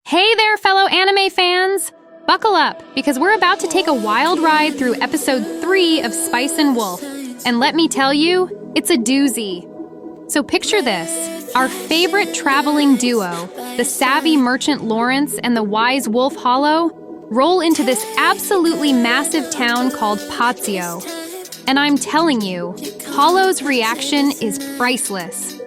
Hey there, fellow anime fans! Buckle up, because we're about to take a wild ride through episode 3 of Spice and Wolf. And let me tell you, it's a doozy. So picture this, our favorite traveling duo, the savvy merchant Lawrence and the wise wolf Hollow, roll into this absolutely massive town called Pazio. And I'm telling you, Hollow's reaction is priceless.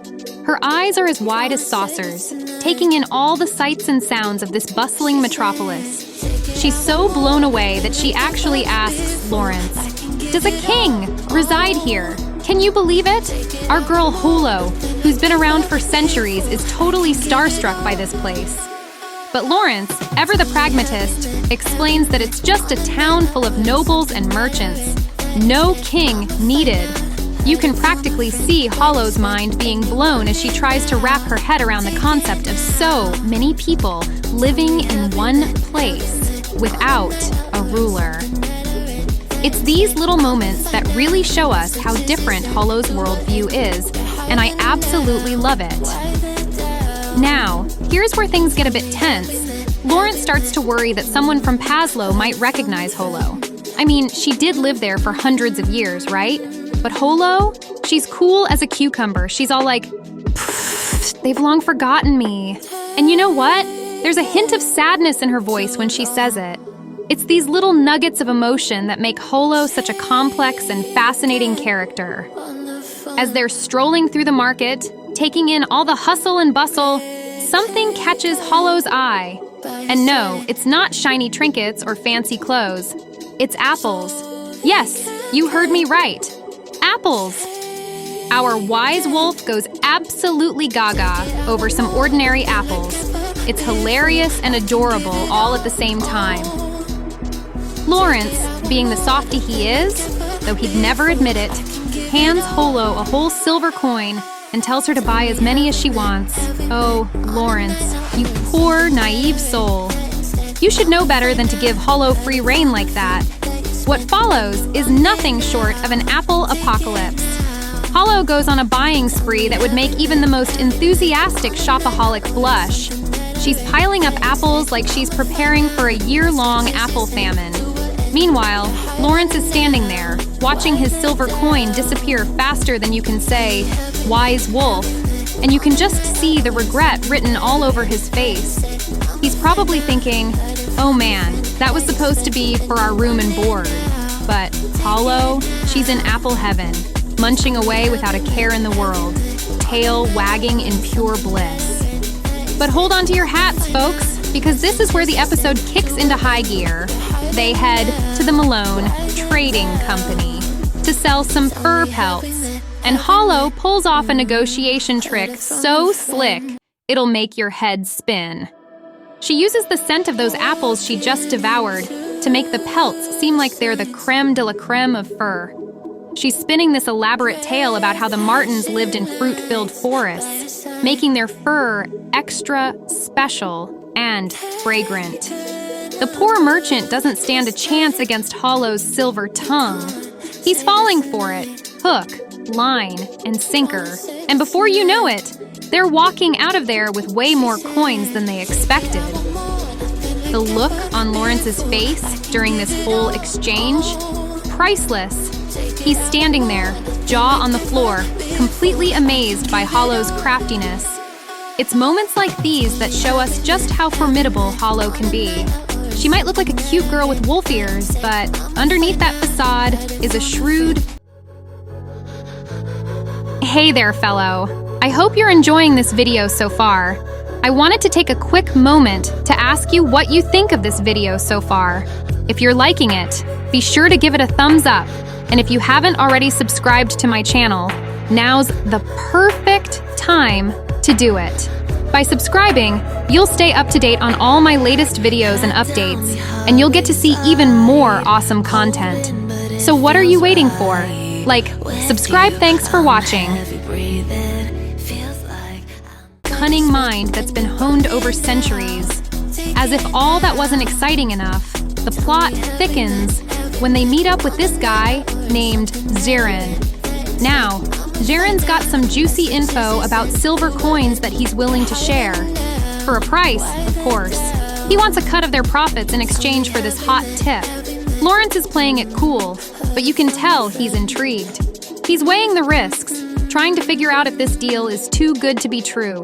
Her eyes are as wide as saucers, taking in all the sights and sounds of this bustling metropolis. She's so blown away that she actually asks Lawrence, "Does a king reside here? Can you believe it?" Our girl Holo, who's been around for centuries, is totally starstruck by this place. But Lawrence, ever the pragmatist, explains that it's just a town full of nobles and merchants. No king needed. You can practically see Hollow's mind being blown as she tries to wrap her head around the concept of so many people living in one place without a ruler. It's these little moments that really show us how different Hollow's worldview is, and I absolutely love it. Now, here's where things get a bit tense. Lawrence starts to worry that someone from Pazlo might recognize Holo. I mean, she did live there for hundreds of years, right? But Holo, she's cool as a cucumber. She's all like, "They've long forgotten me." And you know what? There's a hint of sadness in her voice when she says it. It's these little nuggets of emotion that make Holo such a complex and fascinating character. As they're strolling through the market, taking in all the hustle and bustle, something catches Hollow's eye. And no, it's not shiny trinkets or fancy clothes. It's apples. Yes, you heard me right. Apples! Our wise wolf goes absolutely gaga over some ordinary apples. It's hilarious and adorable all at the same time. Lawrence, being the softie he is, though he'd never admit it, hands Holo a whole silver coin and tells her to buy as many as she wants. Oh, Lawrence, you poor, naive soul. You should know better than to give Holo free rein like that. What follows is nothing short of an apple apocalypse. Holo goes on a buying spree that would make even the most enthusiastic shopaholic blush. She's piling up apples like she's preparing for a year-long apple famine. Meanwhile, Lawrence is standing there, watching his silver coin disappear faster than you can say, "Wise wolf," and you can just see the regret written all over his face. He's probably thinking, "Oh man, that was supposed to be for our room and board." But Holo, she's in apple heaven, munching away without a care in the world, tail wagging in pure bliss. But hold on to your hats, folks, because this is where the episode kicks into high gear. They head to the Malone Trading Company to sell some fur pelts, and Holo pulls off a negotiation trick so slick, it'll make your head spin. She uses the scent of those apples she just devoured to make the pelts seem like they're the creme de la creme of fur. She's spinning this elaborate tale about how the martens lived in fruit-filled forests, making their fur extra special and fragrant. The poor merchant doesn't stand a chance against Hollow's silver tongue. He's falling for it, hook, line, and sinker. And before you know it, they're walking out of there with way more coins than they expected. The look on Lawrence's face during this whole exchange, priceless. He's standing there, jaw on the floor, completely amazed by Hollow's craftiness. It's moments like these that show us just how formidable Holo can be. She might look like a cute girl with wolf ears, but underneath that facade is a shrewd... Hey there, fellow. I hope you're enjoying this video so far. I wanted to take a quick moment to ask you what you think of this video so far. If you're liking it, be sure to give it a thumbs up. And if you haven't already subscribed to my channel, now's the perfect time to do it. By subscribing, you'll stay up to date on all my latest videos and updates, and you'll get to see even more awesome content. So what are you waiting for? Subscribe, thanks for watching. Cunning mind that's been honed over centuries. As if all that wasn't exciting enough, the plot thickens when they meet up with this guy named Zirin. Now, Zirin's got some juicy info about silver coins that he's willing to share. For a price, of course. He wants a cut of their profits in exchange for this hot tip. Lawrence is playing it cool, but you can tell he's intrigued. He's weighing the risks, trying to figure out if this deal is too good to be true.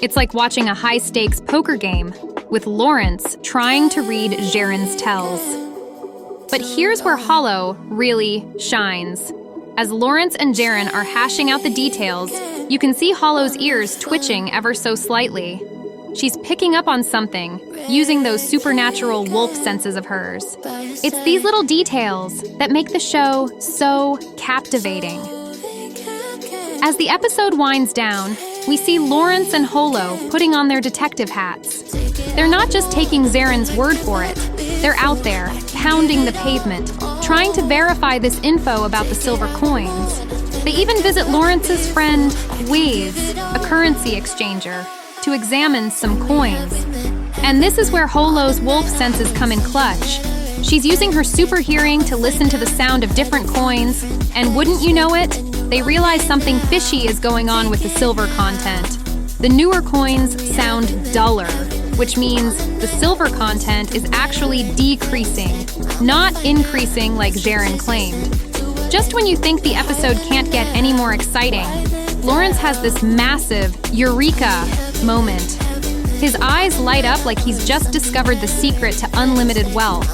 It's like watching a high-stakes poker game, with Lawrence trying to read Jaren's tells. But here's where Hollow really shines. As Lawrence and Jaren are hashing out the details, you can see Hollow's ears twitching ever so slightly. She's picking up on something, using those supernatural wolf senses of hers. It's these little details that make the show so captivating. As the episode winds down, we see Lawrence and Holo putting on their detective hats. They're not just taking Zaren's word for it. They're out there, pounding the pavement, trying to verify this info about the silver coins. They even visit Lawrence's friend, Wiz, a currency exchanger, to examine some coins. And this is where Holo's wolf senses come in clutch. She's using her super hearing to listen to the sound of different coins, and wouldn't you know it, they realize something fishy is going on with the silver content. The newer coins sound duller, which means the silver content is actually decreasing, not increasing like Jaren claimed. Just when you think the episode can't get any more exciting, Lawrence has this massive eureka moment. His eyes light up like he's just discovered the secret to unlimited wealth.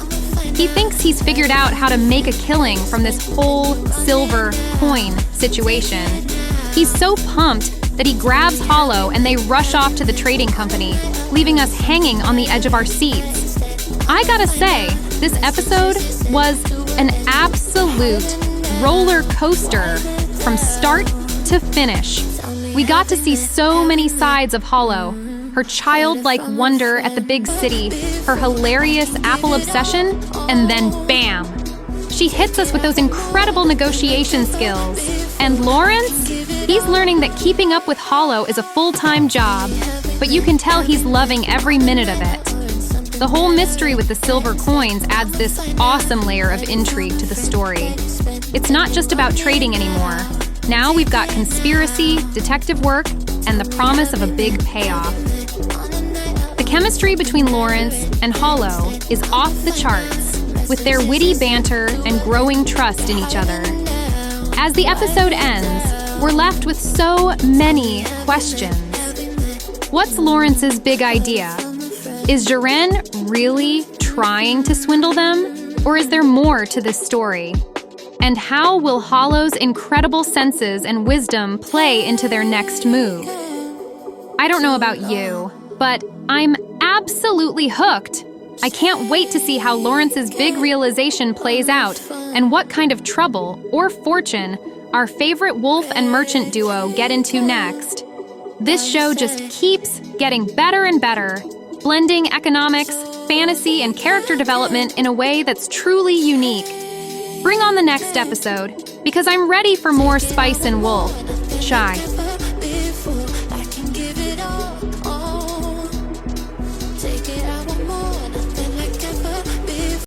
He thinks he's figured out how to make a killing from this whole silver coin situation. He's so pumped that he grabs Hollow and they rush off to the trading company, leaving us hanging on the edge of our seats. I gotta say, this episode was an absolute roller coaster from start to finish. We got to see so many sides of Hollow. Her childlike wonder at the big city, her hilarious Apple obsession, and then bam! She hits us with those incredible negotiation skills. And Lawrence? He's learning that keeping up with Hollow is a full-time job, but you can tell he's loving every minute of it. The whole mystery with the silver coins adds this awesome layer of intrigue to the story. It's not just about trading anymore. Now we've got conspiracy, detective work, and the promise of a big payoff. The chemistry between Lawrence and Hollow is off the charts, with their witty banter and growing trust in each other. As the episode ends, we're left with so many questions. What's Lawrence's big idea? Is Jaren really trying to swindle them? Or is there more to this story? And how will Hollow's incredible senses and wisdom play into their next move? I don't know about you, but I'm absolutely hooked. I can't wait to see how Lawrence's big realization plays out and what kind of trouble or fortune our favorite wolf and merchant duo get into next. This show just keeps getting better and better, blending economics, fantasy, and character development in a way that's truly unique. Bring on the next episode, because I'm ready for more Spice and Wolf. Shy.